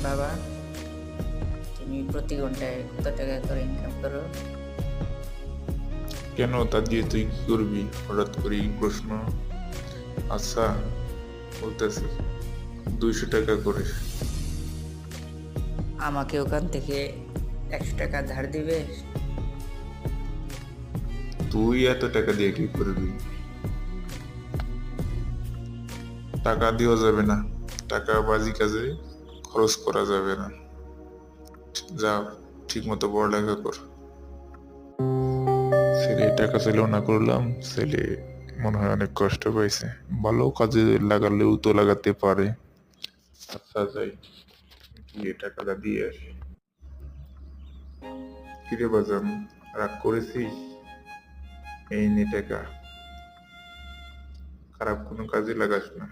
বাবা, তুমি প্রতি ঘন্টায় কত টাকা করে ইনকাম করো? কেন, তা দিয়ে তুই কি করবি? হঠাৎ করে এই প্রশ্ন। আচ্ছা, বলতেছি 200 টাকা করে। আমাকে ওখান থেকে 100 টাকা ধার দিবে? তুই এত টাকা দিয়ে কি করবি? টাকা দেওয়া যাবে না, টাকা বাজি কাজে খরচ করা যাবে না। যা, ঠিক মতো পড়ালেখা কর। ছেলে টাকা চাইলেও না করলাম, ছেলে মনে হয় অনেক কষ্ট পাইছে। ভালো কাজে লাগালেও তো লাগাতে পারে। আচ্ছা যাই, গিয়ে টাকাটা দিয়ে আসি। কিরে বাজান, রাগ করেছিস? এই নে টাকা, খারাপ কোনো কাজে লাগাস না।